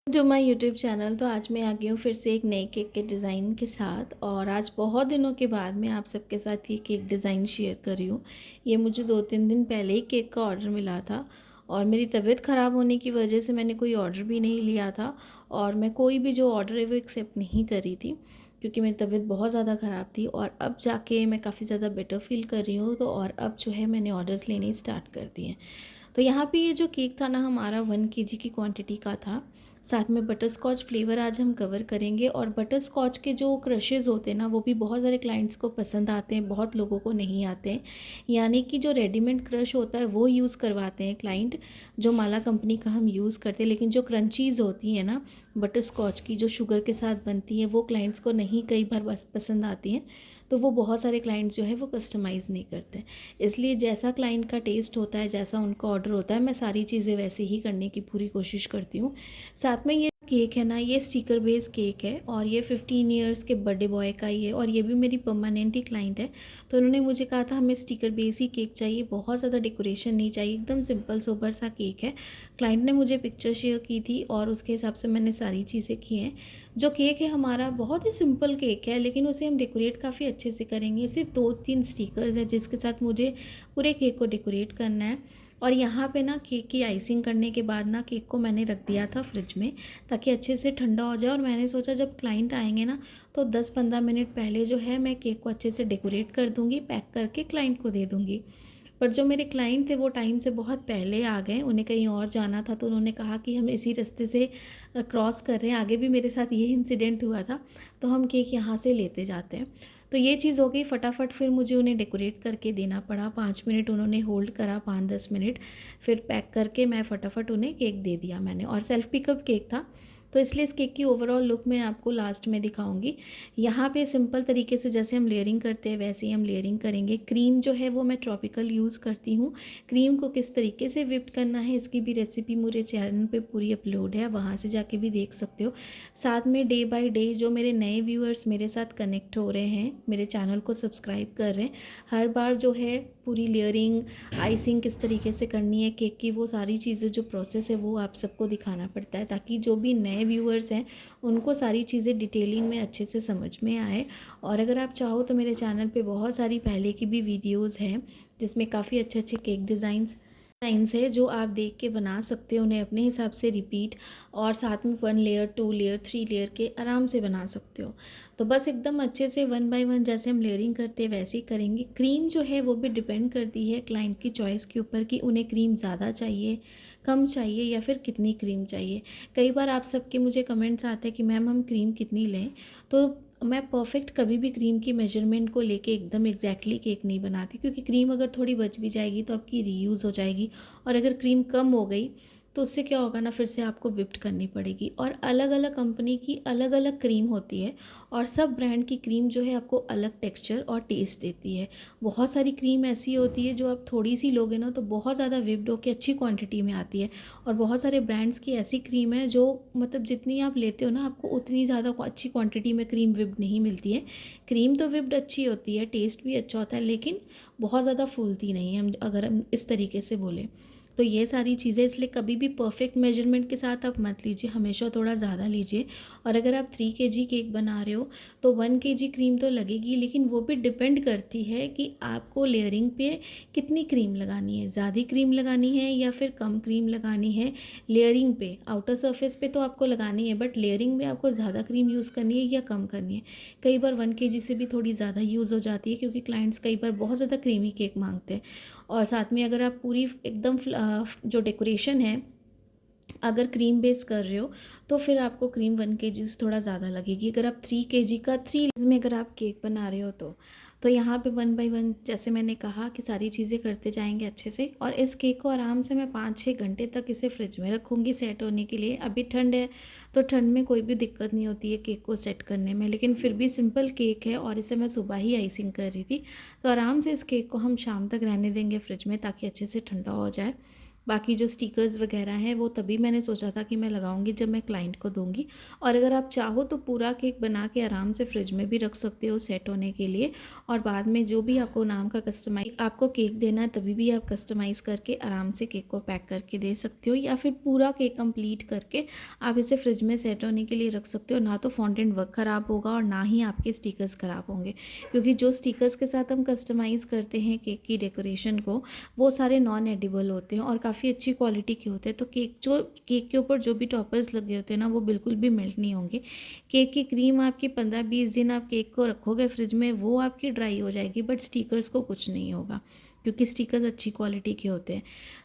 जो my YouTube channel. तो आज मैं आ गई हूँ फिर से एक नए केक के डिज़ाइन के साथ, और आज बहुत दिनों के बाद मैं आप सबके साथ ये केक डिज़ाइन शेयर कर रही हूँ। ये मुझे 2-3 दिन पहले ही केक का ऑर्डर मिला था, और मेरी तबीयत ख़राब होने की वजह से मैंने कोई ऑर्डर भी नहीं लिया था, और मैं कोई भी जो ऑर्डर है वो एक्सेप्ट नहीं करी थी, क्योंकि मेरी तबीयत बहुत ज़्यादा ख़राब थी। और अब जाके मैं काफ़ी ज़्यादा बेटर फील कर रही हूँ, तो और अब जो है मैंने ऑर्डर्स लेने स्टार्ट कर दिए हैं। तो यहाँ पे ये जो केक था ना, हमारा 1 kg की क्वांटिटी का था। साथ में बटर स्कॉच फ्लेवर आज हम कवर करेंगे, और बटर स्कॉच के जो क्रशेज़ होते हैं ना, वो भी बहुत सारे क्लाइंट्स को पसंद आते हैं, बहुत लोगों को नहीं आते हैं। यानी कि जो रेडीमेड क्रश होता है वो यूज़ करवाते हैं क्लाइंट, जो माला कंपनी का हम यूज़ करते हैं। लेकिन जो क्रंचीज़ होती हैं ना बटर स्कॉच की, जो शुगर के साथ बनती हैं, वो क्लाइंट्स को नहीं कई बार बस पसंद आती हैं। तो वो बहुत सारे क्लाइंट्स जो है वो कस्टमाइज़ नहीं करते। इसलिए जैसा क्लाइंट का टेस्ट होता है, जैसा उनका ऑर्डर होता है, मैं सारी चीज़ें वैसे ही करने की पूरी कोशिश करती हूँ। साथ में ये केक है ना, ये स्टिकर बेस केक है, और ये 15 इयर्स के बर्थडे बॉय का ही है, और ये भी मेरी परमानेंट ही क्लाइंट है। तो उन्होंने मुझे कहा था हमें स्टिकर बेस ही केक चाहिए, बहुत ज़्यादा डेकोरेशन नहीं चाहिए, एकदम सिंपल सोबर सा केक है। क्लाइंट ने मुझे पिक्चर शेयर की थी, और उसके हिसाब से मैंने सारी चीज़ें की हैं। जो केक है हमारा बहुत ही सिंपल केक है, लेकिन उसे हम डेकोरेट काफ़ी अच्छे से करेंगे। सिर्फ 2-3 स्टिकर्स हैं जिसके साथ मुझे पूरे केक को डेकोरेट करना है। और यहाँ पे ना केक की आइसिंग करने के बाद ना केक को मैंने रख दिया था फ्रिज में, ताकि अच्छे से ठंडा हो जाए। और मैंने सोचा जब क्लाइंट आएंगे ना, तो 10-15 मिनट पहले जो है मैं केक को अच्छे से डेकोरेट कर दूँगी, पैक करके क्लाइंट को दे दूँगी। पर जो मेरे क्लाइंट थे वो टाइम से बहुत पहले आ गए, उन्हें कहीं और जाना था, तो उन्होंने कहा कि हम इसी रास्ते से क्रॉस कर रहे हैं। आगे भी मेरे साथ ये इंसिडेंट हुआ था, तो हम केक यहाँ से लेते जाते हैं। तो ये चीज़ हो गई फटाफट, फिर मुझे उन्हें डेकोरेट करके देना पड़ा। 5 मिनट उन्होंने होल्ड करा, 5-10 मिनट, फिर पैक करके मैं फटाफट उन्हें केक दे दिया मैंने। और सेल्फ पिकअप केक था, तो इसलिए इस केक की ओवरऑल लुक मैं आपको लास्ट में दिखाऊंगी। यहाँ पे सिंपल तरीके से जैसे हम लेयरिंग करते हैं वैसे ही हम लेयरिंग करेंगे। क्रीम जो है वो मैं ट्रॉपिकल यूज़ करती हूँ। क्रीम को किस तरीके से विप्ड करना है इसकी भी रेसिपी मेरे चैनल पे पूरी अपलोड है, वहाँ से जाके भी देख सकते हो। साथ में डे बाय डे जो मेरे नए व्यूअर्स मेरे साथ कनेक्ट हो रहे हैं, मेरे चैनल को सब्सक्राइब कर रहे हैं, हर बार जो है पूरी लेयरिंग, आइसिंग किस तरीके से करनी है केक की, वो सारी चीज़ें जो प्रोसेस है वो आप सबको दिखाना पड़ता है, ताकि जो भी नए व्यूअर्स हैं उनको सारी चीज़ें डिटेलिंग में अच्छे से समझ में आए। और अगर आप चाहो तो मेरे चैनल पे बहुत सारी पहले की भी वीडियोज़ हैं, जिसमें काफ़ी अच्छे अच्छे केक डिज़ाइंस है, जो आप देख के बना सकते हो, उन्हें अपने हिसाब से रिपीट, और साथ में 1 लेयर 2 लेयर 3 लेयर के आराम से बना सकते हो। तो बस एकदम अच्छे से 1 बाय 1 जैसे हम लेयरिंग करते हैं वैसे ही करेंगे। क्रीम जो है वो भी डिपेंड करती है क्लाइंट की चॉइस के ऊपर, कि उन्हें क्रीम ज़्यादा चाहिए, कम चाहिए, या फिर कितनी क्रीम चाहिए। कई बार आप सबके मुझे कमेंट्स आते हैं कि मैम हम क्रीम कितनी लें, तो मैं परफेक्ट कभी भी क्रीम की मेजरमेंट को लेके एकदम एग्जैक्टली केक नहीं बनाती, क्योंकि क्रीम अगर थोड़ी बच भी जाएगी तो आपकी रीयूज़ हो जाएगी, और अगर क्रीम कम हो गई तो उससे क्या होगा ना, फिर से आपको विप्ड करनी पड़ेगी। और अलग अलग कंपनी की अलग अलग क्रीम होती है, और सब ब्रांड की क्रीम जो है आपको अलग टेक्सचर और टेस्ट देती है। बहुत सारी क्रीम ऐसी होती है जो आप थोड़ी सी लोगे ना तो बहुत ज़्यादा विप्ड होकर अच्छी क्वांटिटी में आती है, और बहुत सारे ब्रांड्स की ऐसी क्रीम है जो मतलब जितनी आप लेते हो ना आपको उतनी ज़्यादा अच्छी क्वांटिटी में क्रीम विप्ड नहीं मिलती है। क्रीम तो विप्ड अच्छी होती है, टेस्ट भी अच्छा होता है, लेकिन बहुत ज़्यादा फूलती नहीं है, हम अगर हम इस तरीके से बोलें। तो ये सारी चीज़ें, इसलिए कभी भी परफेक्ट मेजरमेंट के साथ आप मत लीजिए, हमेशा थोड़ा ज़्यादा लीजिए। और अगर आप 3 kg केक बना रहे हो तो 1 kg क्रीम तो लगेगी, लेकिन वो भी डिपेंड करती है कि आपको लेयरिंग पे कितनी क्रीम लगानी है, ज़्यादा क्रीम लगानी है या फिर कम क्रीम लगानी है। लेयरिंग पे, आउटर सरफेस पे तो आपको लगानी है, बट लेयरिंग में आपको ज़्यादा क्रीम यूज़ करनी है या कम करनी है। कई बार 1 kg से भी थोड़ी ज़्यादा यूज़ हो जाती है, क्योंकि क्लाइंट्स कई बार बहुत ज़्यादा क्रीमी केक मांगते हैं। और साथ में अगर आप पूरी एकदम जो डेकोरेशन है अगर क्रीम बेस कर रहे हो तो फिर आपको क्रीम 1 kg से थोड़ा ज़्यादा लगेगी। अगर आप 3 kg का 3 में अगर आप केक बना रहे हो तो यहाँ पे 1 बाय 1 जैसे मैंने कहा कि सारी चीज़ें करते जाएंगे अच्छे से। और इस केक को आराम से मैं 5-6 घंटे तक इसे फ्रिज में रखूँगी सेट होने के लिए। अभी ठंड है तो ठंड में कोई भी दिक्कत नहीं होती है केक को सेट करने में, लेकिन फिर भी सिंपल केक है और इसे मैं सुबह ही आइसिंग कर रही थी, तो आराम से इस केक को हम शाम तक रहने देंगे फ्रिज में, ताकि अच्छे से ठंडा हो जाए। बाकी जो स्टिकर्स वगैरह हैं वो तभी मैंने सोचा था कि मैं लगाऊंगी जब मैं क्लाइंट को दूंगी। और अगर आप चाहो तो पूरा केक बना के आराम से फ्रिज में भी रख सकते हो सेट होने के लिए, और बाद में जो भी आपको नाम का कस्टमाइज आपको केक देना है तभी भी आप कस्टमाइज़ करके आराम से केक को पैक करके दे सकते हो, या फिर पूरा केक कंप्लीट करके आप इसे फ्रिज में सेट होने के लिए रख सकते हो। ना तो फॉन्टेंट वर्क ख़राब होगा और ना ही आपके स्टिकर्स ख़राब होंगे, क्योंकि जो स्टिकर्स के साथ हम कस्टमाइज़ करते हैं केक की डेकोरेशन को वो सारे नॉन एडिबल होते हैं और काफ़ी अच्छी क्वालिटी के होते हैं। तो केक के ऊपर जो भी टॉपर्स लगे होते हैं ना वो बिल्कुल भी मेल्ट नहीं होंगे। केक की क्रीम आपकी 15-20 दिन आप केक को रखोगे फ्रिज में वो आपकी ड्राई हो जाएगी, बट स्टिकर्स को कुछ नहीं होगा क्योंकि स्टिकर्स अच्छी क्वालिटी के होते हैं।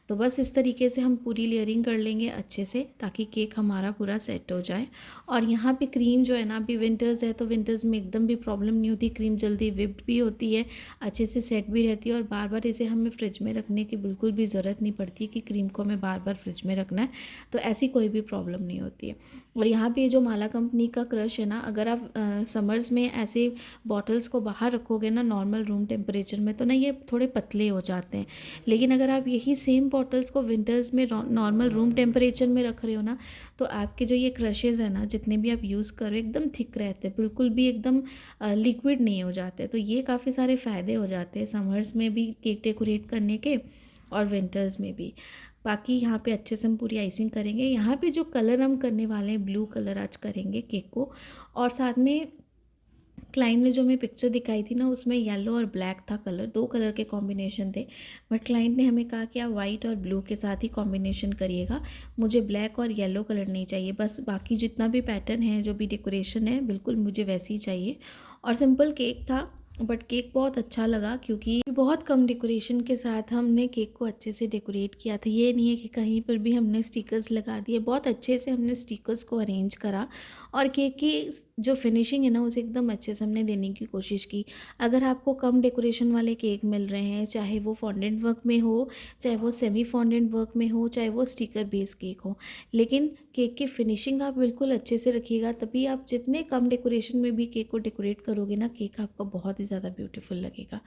तो बस इस तरीके से हम पूरी लेयरिंग कर लेंगे अच्छे से ताकि केक हमारा पूरा सेट हो जाए। और यहाँ पे क्रीम जो है ना, अभी विंटर्स है तो विंटर्स में एकदम भी प्रॉब्लम नहीं होती, क्रीम जल्दी विप्ड भी होती है, अच्छे से सेट भी रहती है और बार बार इसे हमें फ्रिज में रखने की बिल्कुल भी ज़रूरत नहीं पड़ती कि क्रीम को हमें बार बार फ्रिज में रखना है। तो ऐसी कोई भी प्रॉब्लम नहीं होती है। और यहाँ पे जो माला कंपनी का क्रश है ना, अगर आप समर्स में ऐसे बॉटल्स को बाहर रखोगे ना नॉर्मल रूम टेम्परेचर में तो ना ये थोड़े पतले हो जाते हैं, लेकिन अगर आप यही सेम बॉटल्स को विंटर्स में नॉर्मल रूम टेम्परेचर में रख रहे हो ना तो आपके जो ये क्रशेज़ है ना जितने भी आप यूज़ करो एकदम थिक रहते हैं, बिल्कुल भी एकदम लिक्विड नहीं हो जाते। तो ये काफ़ी सारे फ़ायदे हो जाते हैं समर्स में भी केक डेकोरेट करने के और विंटर्स में भी। बाकी यहाँ पे अच्छे से हम पूरी आइसिंग करेंगे। यहाँ पे जो कलर हम करने वाले हैं ब्लू कलर आज करेंगे केक को, और साथ में क्लाइंट ने जो हमें पिक्चर दिखाई थी ना उसमें येलो और ब्लैक था कलर, दो कलर के कॉम्बिनेशन थे, बट क्लाइंट ने हमें कहा कि आप वाइट और ब्लू के साथ ही कॉम्बिनेशन करिएगा, मुझे ब्लैक और येलो कलर नहीं चाहिए, बस बाकी जितना भी पैटर्न है जो भी डेकोरेशन है बिल्कुल मुझे वैसे ही चाहिए। और सिंपल केक था बट केक बहुत अच्छा लगा क्योंकि बहुत कम डेकोरेशन के साथ हमने केक को अच्छे से डेकोरेट किया था। ये नहीं है कि कहीं पर भी हमने स्टिकर्स लगा दिए, बहुत अच्छे से हमने स्टिकर्स को अरेंज करा और केक की जो फिनिशिंग है ना उसे एकदम अच्छे से हमने देने की कोशिश की। अगर आपको कम डेकोरेशन वाले केक मिल रहे हैं, चाहे वो फॉन्डेंट वर्क में हो, चाहे वो सेमी फॉन्डेंट वर्क में हो, चाहे वो स्टिकर बेस केक हो, लेकिन केक की फिनिशिंग आप बिल्कुल अच्छे से रखिएगा, तभी आप जितने कम डेकोरेशन में भी केक को डेकोरेट करोगे ना केक आपका बहुत ही ज़्यादा ब्यूटीफुल लगेगा।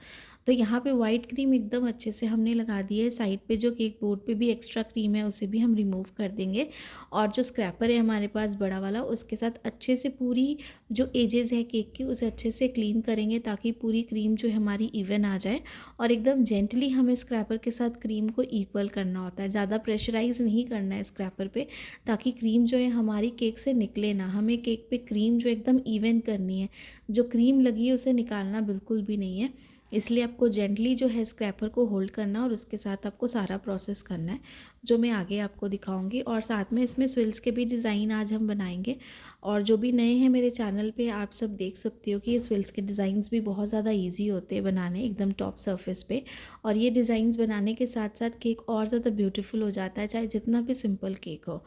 तो यहाँ पे वाइट क्रीम एकदम अच्छे से हमने लगा दी है। साइड पे जो केक बोर्ड पे भी एक्स्ट्रा क्रीम है उसे भी हम रिमूव कर देंगे, और जो स्क्रैपर है हमारे पास बड़ा वाला उसके साथ अच्छे से पूरी जो एजेस है केक की उसे अच्छे से क्लीन करेंगे ताकि पूरी क्रीम जो है हमारी इवन आ जाए। और एकदम जेंटली हमें स्क्रैपर के साथ क्रीम को इक्वल करना होता है, ज़्यादा प्रेशराइज नहीं करना है स्क्रैपर पे, ताकि क्रीम जो है हमारी केक से निकले ना। हमें केक पे क्रीम जो एकदम इवन करनी है, जो क्रीम लगी है उसे निकालना बिल्कुल भी नहीं है। इसलिए आपको जेंटली जो है स्क्रैपर को होल्ड करना और उसके साथ आपको सारा प्रोसेस करना है जो मैं आगे आपको दिखाऊंगी। और साथ में इसमें स्विल्स के भी डिज़ाइन आज हम बनाएंगे, और जो भी नए हैं मेरे चैनल पे आप सब देख सकते हो कि ये स्विल्स के डिज़ाइंस भी बहुत ज़्यादा इजी होते हैं बनाने एकदम टॉप सरफेस पे, और ये डिज़ाइंस बनाने के साथ साथ केक और ज़्यादा ब्यूटीफुल हो जाता है चाहे जितना भी सिंपल केक हो।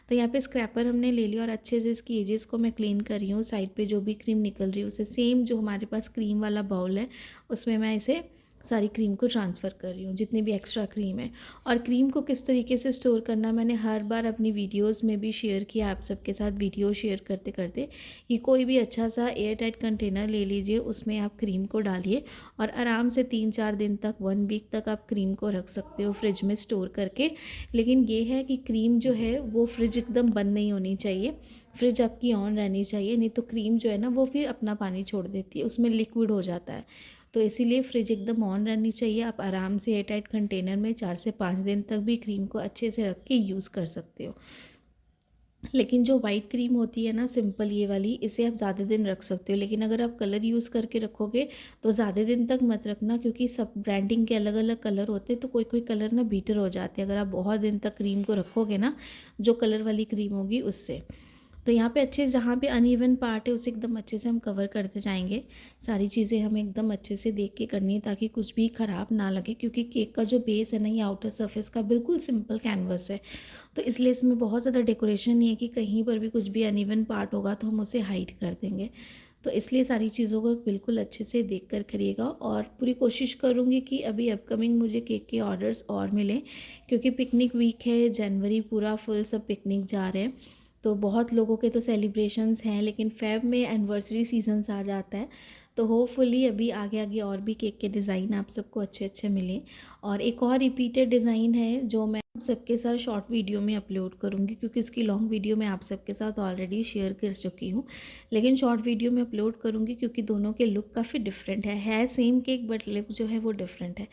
तो यहाँ पे स्क्रैपर हमने ले लिया और अच्छे से इसकी एजेस को मैं क्लीन कर रही हूँ। साइड पे जो भी क्रीम निकल रही है उसे सेम जो हमारे पास क्रीम वाला बाउल है उसमें मैं इसे सारी क्रीम को ट्रांसफ़र कर रही हूँ जितनी भी एक्स्ट्रा क्रीम है। और क्रीम को किस तरीके से स्टोर करना मैंने हर बार अपनी वीडियोस में भी शेयर किया आप सबके साथ, वीडियो शेयर करते करते कि कोई भी अच्छा सा एयर टाइट कंटेनर ले लीजिए, उसमें आप क्रीम को डालिए और आराम से 3-4 दिन तक 1 वीक तक आप क्रीम को रख सकते हो फ्रिज में स्टोर करके। लेकिन ये है कि क्रीम जो है वो फ्रिज एकदम बंद नहीं होनी चाहिए, फ्रिज आपकी ऑन रहनी चाहिए, नहीं तो क्रीम जो है ना वो फिर अपना पानी छोड़ देती है, उसमें लिक्विड हो जाता है। तो इसीलिए फ्रिज एकदम ऑन रहनी चाहिए। आप आराम से एयर टाइट कंटेनर में 4 से 5 दिन तक भी क्रीम को अच्छे से रख के यूज़ कर सकते हो। लेकिन जो वाइट क्रीम होती है ना सिंपल ये वाली, इसे आप ज़्यादा दिन रख सकते हो, लेकिन अगर आप कलर यूज़ करके रखोगे तो ज़्यादा दिन तक मत रखना, क्योंकि सब ब्रांडिंग के अलग अलग कलर होते हैं तो कोई कोई कलर ना बीटर हो जाते हैं अगर आप बहुत दिन तक क्रीम को रखोगे ना, जो कलर वाली क्रीम होगी उससे। तो यहाँ पे अच्छे जहाँ पे अनइवन पार्ट है उसे एकदम अच्छे से हम कवर करते जाएंगे। सारी चीज़ें हमें एकदम अच्छे से देख के करनी है ताकि कुछ भी ख़राब ना लगे, क्योंकि केक का जो बेस है ना ये आउटर सरफेस का बिल्कुल सिंपल कैनवस है, तो इसलिए इसमें बहुत ज़्यादा डेकोरेशन नहीं है कि कहीं पर भी कुछ भी अनइवन पार्ट होगा तो हम उसे हाइड कर देंगे। तो इसलिए सारी चीज़ों को बिल्कुल अच्छे से देख कर करिएगा, और पूरी कोशिश करूँगी कि अभी अपकमिंग मुझे केक के ऑर्डर्स और मिलें, क्योंकि पिकनिक वीक है, जनवरी पूरा फुल सब पिकनिक जा रहे हैं, तो बहुत लोगों के तो सेलिब्रेशंस हैं, लेकिन फेब में एनिवर्सरी सीजन्स आ जाता है, तो होपफुली अभी आगे आगे और भी केक के डिज़ाइन आप सबको अच्छे अच्छे मिलें। और एक और रिपीटेड डिज़ाइन है जो मैं आप सबके साथ शॉर्ट वीडियो में अपलोड करूँगी, क्योंकि उसकी लॉन्ग वीडियो मैं आप सबके साथ ऑलरेडी शेयर कर चुकी हूँ। लेकिन शॉर्ट वीडियो में अपलोड करूँगी क्योंकि दोनों के लुक काफ़ी डिफरेंट है सेम केक बट लिप जो है वो डिफरेंट है।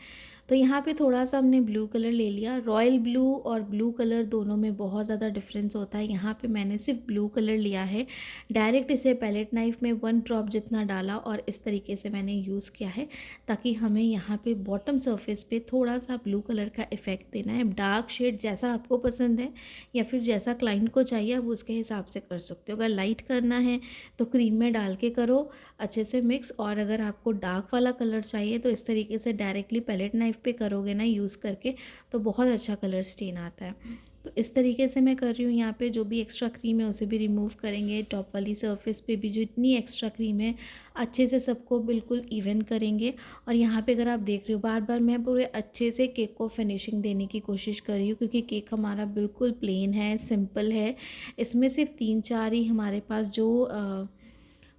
तो यहाँ पे थोड़ा सा हमने ब्लू कलर ले लिया। रॉयल ब्लू और ब्लू कलर दोनों में बहुत ज़्यादा डिफरेंस होता है। यहाँ पे मैंने सिर्फ ब्लू कलर लिया है, डायरेक्ट इसे पैलेट नाइफ में 1 ड्रॉप जितना डाला और इस तरीके से मैंने यूज़ किया है, ताकि हमें यहाँ पे बॉटम सरफेस पे थोड़ा सा ब्लू कलर का इफ़ेक्ट देना है। डार्क शेड जैसा आपको पसंद है या फिर जैसा क्लाइंट को चाहिए आप उसके हिसाब से कर सकते हो। अगर लाइट करना है तो क्रीम में डाल के करो अच्छे से मिक्स, और अगर आपको डार्क वाला कलर चाहिए तो इस तरीके से डायरेक्टली पैलेट नाइफ पे करोगे ना यूज़ करके, तो बहुत अच्छा कलर स्टेन आता है। तो इस तरीके से मैं कर रही हूँ। यहाँ पे जो भी एक्स्ट्रा क्रीम है उसे भी रिमूव करेंगे। टॉप वाली सरफेस पे भी जो इतनी एक्स्ट्रा क्रीम है अच्छे से सबको बिल्कुल इवन करेंगे। और यहाँ पे अगर आप देख रहे हो बार बार मैं पूरे अच्छे से केक को फिनिशिंग देने की कोशिश कर रही हूँ, क्योंकि केक हमारा बिल्कुल प्लेन है, सिंपल है। इसमें सिर्फ 3-4 ही हमारे पास जो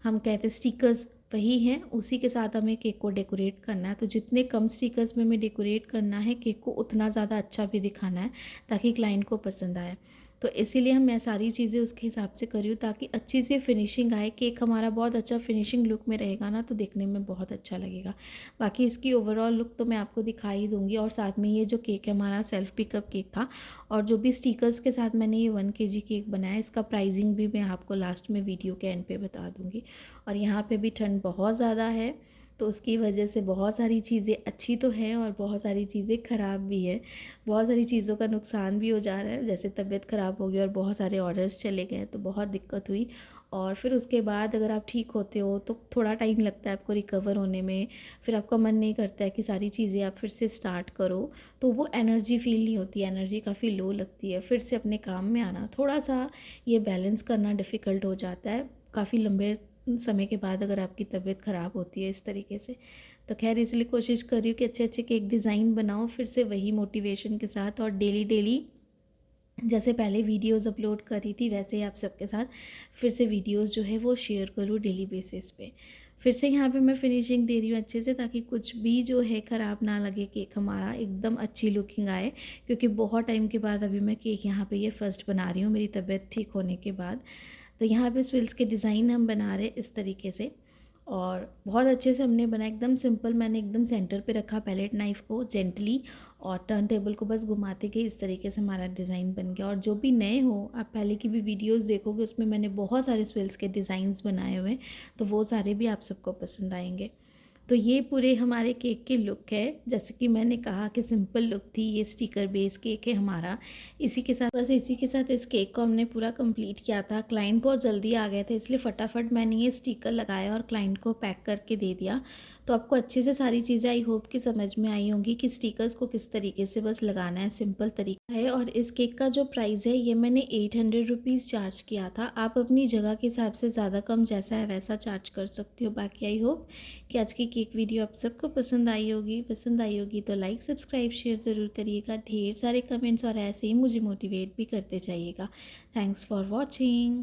हम कहते हैं स्टिकर्स वही हैं, उसी के साथ हमें केक को डेकोरेट करना है। तो जितने कम स्टिकर्स में हमें डेकोरेट करना है केक को, उतना ज़्यादा अच्छा भी दिखाना है ताकि क्लाइंट को पसंद आए। तो इसीलिए मैं सारी चीज़ें उसके हिसाब से कर रही हूँ ताकि अच्छी सी फिनिशिंग आए। केक हमारा बहुत अच्छा फिनिशिंग लुक में रहेगा ना, तो देखने में बहुत अच्छा लगेगा। बाकी इसकी ओवरऑल लुक तो मैं आपको दिखा ही दूँगी। और साथ में ये जो केक है हमारा सेल्फ पिकअप केक था, और जो भी स्टिकर्स के साथ मैंने ये 1 kg केक बनाया, इसका प्राइसिंग भी मैं आपको लास्ट में वीडियो के एंड पे बता दूँगी। और यहाँ पे भी ठंड बहुत ज़्यादा है, तो उसकी वजह से बहुत सारी चीज़ें अच्छी तो हैं और बहुत सारी चीज़ें ख़राब भी है। बहुत सारी चीज़ों का नुकसान भी हो जा रहा है, जैसे तबीयत ख़राब हो गई और बहुत सारे ऑर्डर्स चले गए, तो बहुत दिक्कत हुई। और फिर उसके बाद अगर आप ठीक होते हो तो थोड़ा टाइम लगता है आपको रिकवर होने में। फिर आपका मन नहीं करता है कि सारी चीज़ें आप फिर से स्टार्ट करो, तो वो एनर्जी फ़ील नहीं होती, एनर्जी काफ़ी लो लगती है। फिर से अपने काम में आना थोड़ा सा ये बैलेंस करना डिफ़िकल्ट हो जाता है काफ़ी लंबे समय के बाद, अगर आपकी तबीयत ख़राब होती है इस तरीके से। तो खैर इसलिए कोशिश कर रही हूँ कि अच्छे अच्छे केक डिज़ाइन बनाओ फिर से वही मोटिवेशन के साथ, और डेली डेली जैसे पहले वीडियोस अपलोड कर रही थी वैसे ही आप सबके साथ फिर से वीडियोस जो है वो शेयर करूँ डेली बेसिस पे। फिर से यहाँ पे मैं फिनिशिंग दे रही हूँ अच्छे से, ताकि कुछ भी जो है ख़राब ना लगे, केक हमारा एकदम अच्छी लुकिंग आए। क्योंकि बहुत टाइम के बाद अभी मैं केक यहाँ पे ये फर्स्ट बना रही हूँ मेरी तबीयत ठीक होने के बाद। तो यहाँ पे स्विल्स के डिज़ाइन हम बना रहे इस तरीके से, और बहुत अच्छे से हमने बनाया एकदम सिंपल। मैंने एकदम सेंटर पे रखा पैलेट नाइफ़ को जेंटली, और टर्न टेबल को बस घुमाते गए, इस तरीके से हमारा डिज़ाइन बन गया। और जो भी नए हो आप पहले की भी वीडियोस देखोगे, उसमें मैंने बहुत सारे स्विल्स के डिज़ाइंस बनाए हुए, तो वो सारे भी आप सबको पसंद आएंगे। तो ये पूरे हमारे केक की लुक है। जैसे कि मैंने कहा कि सिंपल लुक थी, ये स्टिकर बेस केक है हमारा। इसी के साथ इस केक को हमने पूरा कंप्लीट किया था। क्लाइंट बहुत जल्दी आ गए थे, इसलिए फटाफट मैंने ये स्टिकर लगाया और क्लाइंट को पैक करके दे दिया। तो आपको अच्छे से सारी चीज़ें आई होप कि समझ में आई होंगी कि स्टिकर्स को किस तरीके से बस लगाना है, सिंपल तरीका है। और इस केक का जो प्राइस है ये मैंने 800 रुपीज़ चार्ज किया था। आप अपनी जगह के हिसाब से ज़्यादा कम जैसा है वैसा चार्ज कर सकते हो। बाकी आई होप कि आज की केक वीडियो आप सबको पसंद आई होगी तो लाइक सब्सक्राइब शेयर ज़रूर करिएगा, ढेर सारे कमेंट्स और ऐसे ही मुझे मोटिवेट भी करते जाइएगा। Thanks for watching.